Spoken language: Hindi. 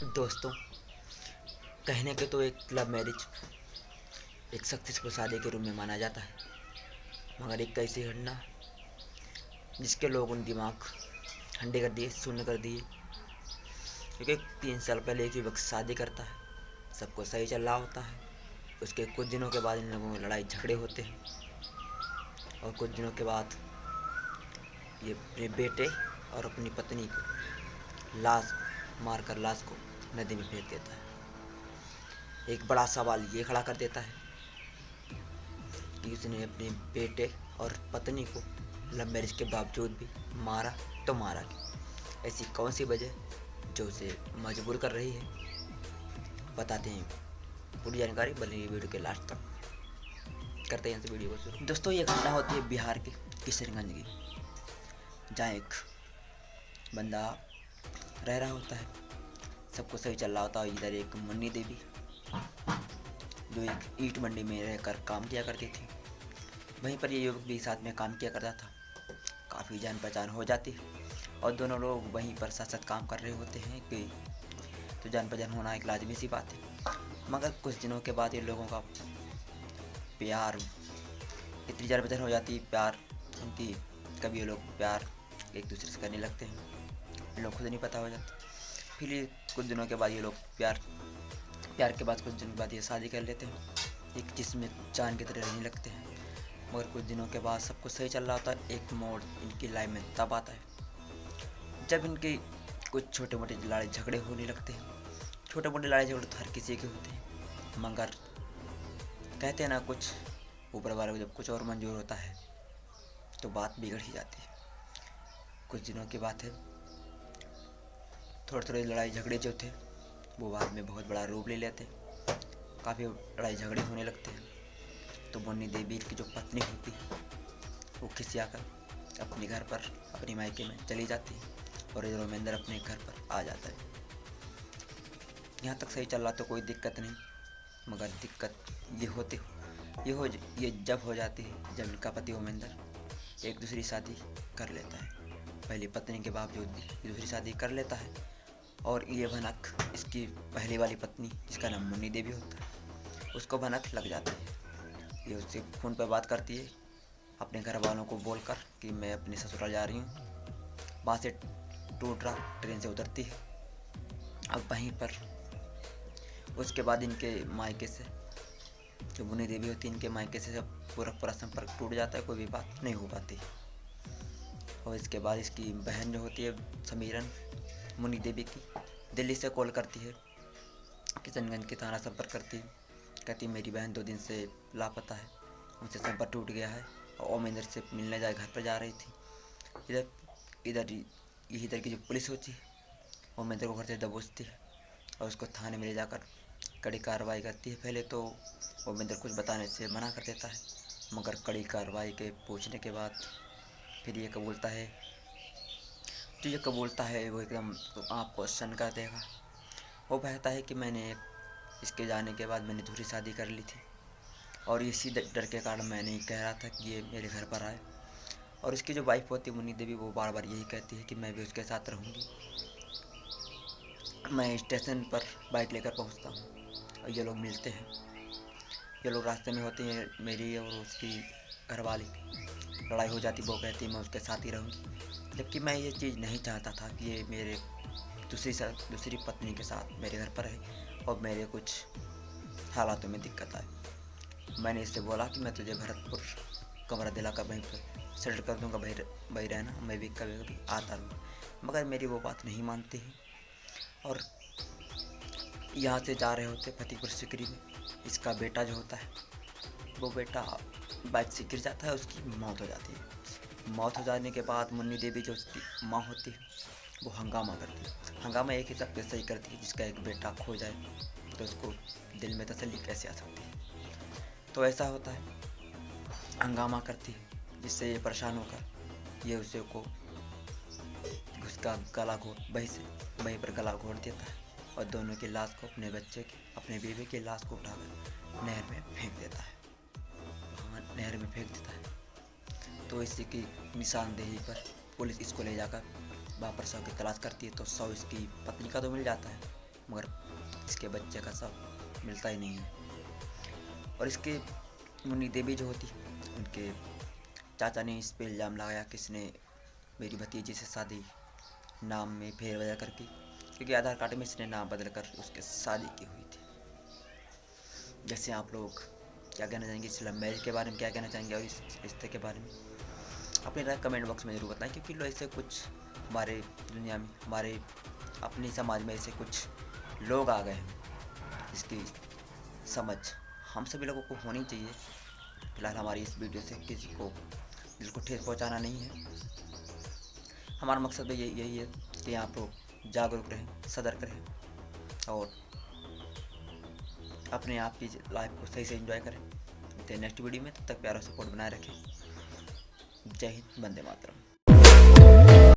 दोस्तों, कहने के तो एक लव मैरिज एक सक्सेसफुल शादी के रूप में माना जाता है, मगर एक ऐसी घटना जिसके लोगों ने दिमाग ठंडे कर दिए, शून्य कर दिए। क्योंकि 3 साल पहले एक युवक शादी करता है, सबको सही चल रहा होता है। उसके कुछ दिनों के बाद इन लोगों में लड़ाई झगड़े होते हैं और कुछ दिनों के बाद ये अपने बेटे और अपनी पत्नी को मारकर लाश को नदी में फेंक देता है। एक बड़ा सवाल ये खड़ा कर देता है कि उसने अपने बेटे और पत्नी को लव मैरिज के बावजूद भी मारा, तो मारा क्यों? ऐसी कौन सी वजह जो उसे मजबूर कर रही है? बताते हैं पूरी जानकारी, बनी रही वीडियो के लास्ट तक। करते हैं इस वीडियो को शुरू। दोस्तों, ये घटना होती है बिहार के किशनगंज की, जहाँ एक बंदा रह रहा होता है, सबको सही चल रहा होता है। इधर एक मुन्नी देवी जो एक ईंट मंडी में रहकर काम किया करती थी, वहीं पर ये युवक भी साथ में काम किया करता था। काफ़ी जान पहचान हो जाती है और दोनों लोग वहीं पर साथ साथ काम कर रहे होते हैं कि तो जान पहचान होना एक लाजमी सी बात है। मगर कुछ दिनों के बाद इन लोगों का प्यार, इतनी जान पहचान हो जाती है, प्यार उनकी, कभी ये लोग प्यार एक दूसरे से करने लगते हैं, इन लोग खुद नहीं पता हो जाता। फिर ये कुछ दिनों के बाद ये लोग प्यार के बाद कुछ दिनों बाद ये शादी कर लेते हैं, एक जिसमें जान की तरह रहने लगते हैं। मगर कुछ दिनों के बाद सब कुछ सही चल रहा होता है। एक मोड़ इनकी लाइफ में तब आता है जब इनके कुछ छोटे मोटे लड़ाई झगड़े होने लगते हैं। छोटे मोटे लड़ाई झगड़े तो हर किसी के होते हैं, मगर कहते हैं ना, कुछ ऊपर वाले को जब कुछ और मंजूर होता है तो बात बिगड़ ही जाती है। कुछ दिनों की बात है, थोड़े थोड़े लड़ाई झगड़े जो थे वो बाद में बहुत बड़ा रूप ले लेते हैं। काफ़ी लड़ाई झगड़े होने लगते हैं तो मुन्नी देवी की जो पत्नी होती है वो खिसियाकर अपने घर पर, अपनी मायके में चली जाती है और इधर उमेंद्र अपने घर पर आ जाता है। यहाँ तक सही चल रहा तो कोई दिक्कत नहीं, मगर दिक्कत ये जब हो जाती है जब इनका पति उमेंद्र एक दूसरी शादी कर लेता है। पहली पत्नी के बावजूद भी दूसरी शादी कर लेता है और ये भनक इसकी पहली वाली पत्नी, जिसका नाम मुन्नी देवी होता है, उसको भनक लग जाती है। ये उससे फ़ोन पर बात करती है अपने घर वालों को बोलकर कि मैं अपने ससुराल जा रही हूँ। वहाँ से टूटरा ट्रेन से उतरती है। अब वहीं पर उसके बाद इनके मायके से, जो मुन्नी देवी होती है, इनके मायके से सब पूरा संपर्क टूट जाता है, कोई भी बात नहीं हो पाती। और इसके बाद इसकी बहन जो होती है समीरन, मुन्नी देवी की, दिल्ली से कॉल करती है, किशनगंज के थाना संपर्क करती है, कहती मेरी बहन 2 दिन से लापता है, उनसे संपर्क टूट गया है और उमेंद्र से मिलने जाए घर पर जा रही थी। इधर की जो पुलिस होती है उमेंद्र को घर से दबोचती है और उसको थाने में ले जाकर कड़ी कार्रवाई करती है। पहले तो उमेंद्र कुछ बताने से मना कर देता है, मगर कड़ी कार्रवाई के पूछने के बाद फिर ये कबूलता है। जो ये कबूलता है वो एकदम तो आप क्वेश्चन कर देगा। वो कहता है कि मैंने इसके जाने के बाद मैंने दूसरी शादी कर ली थी और इसी डर के कारण मैं नहीं कह रहा था कि ये मेरे घर पर आए। और इसकी जो वाइफ होती है मुन्नी देवी, वो बार बार यही कहती है कि मैं भी उसके साथ रहूँगी। मैं स्टेशन पर बाइक लेकर पहुँचता हूँ और ये लोग मिलते हैं। ये लोग रास्ते में होते हैं, मेरी और उसकी घरवाली लड़ाई हो जाती। वो कहती मैं उसके साथ ही रहूँगी, जबकि मैं ये चीज़ नहीं चाहता था कि ये मेरे दूसरी पत्नी के साथ मेरे घर पर है और मेरे कुछ हालातों में दिक्कत आए। मैंने इससे बोला कि मैं तुझे भरतपुर कमरा दिलाकर वहीं पर सेटल कर दूँगा, वहीं रहना, मैं भी कभी कभी आता रहूँगा। मगर मेरी वो बात नहीं मानती है और यहाँ से जा रहे होते फतेहपुर सिकरी में। इसका बेटा जो होता है, वो बेटा बाइक से गिर जाता है, उसकी मौत हो जाती है। मौत हो जाने के बाद मुन्नी देवी जो उसकी माँ होती है वो हंगामा करती है। हंगामा एक ही सबसे सही करती है, जिसका एक बेटा खो जाए तो उसको दिल में तसल्ली कैसे आ सकती है। तो ऐसा होता है, हंगामा करती है, जिससे ये परेशान होकर ये उसे को उसका गला घोट वहीं पर गला घोट देता है और दोनों की लाश को, अपने बीवी की लाश को उठाकर नहर में फेंक देता है। वहाँ नहर में फेंक देता है तो इसी की निशानदेही पर पुलिस इसको ले जाकर वापस शव की तलाश करती है। तो शव इसकी पत्नी का तो मिल जाता है, मगर इसके बच्चे का सब मिलता ही नहीं है। और इसके मुन्नी देवी जो होती, उनके चाचा ने इस पे इल्ज़ाम लगाया कि इसने मेरी भतीजी से शादी नाम में फेरबदल करके, क्योंकि आधार कार्ड में इसने नाम बदल कर उसके शादी की हुई थी। जैसे आप लोग क्या कहना चाहेंगे इस लव मैरिज के बारे में, क्या कहना चाहेंगे और इस रिश्ते के बारे में, अपनी राय कमेंट बॉक्स में ज़रूर बताएं। क्योंकि लोग ऐसे कुछ हमारे दुनिया में, हमारे अपने समाज में ऐसे कुछ लोग आ गए हैं इसकी समझ हम सभी लोगों को होनी चाहिए। फिलहाल हमारी इस वीडियो से किसी को दिल को ठेस पहुंचाना नहीं है। हमारा मकसद भी यही है कि आप लोग जागरूक रहें, सतर्क रहें और अपने आप की लाइफ को सही से एंजॉय करें। मिलते हैं नेक्स्ट वीडियो में, तब तक प्यारा सपोर्ट बनाए रखें। जय हिंद, वंदे मातरम।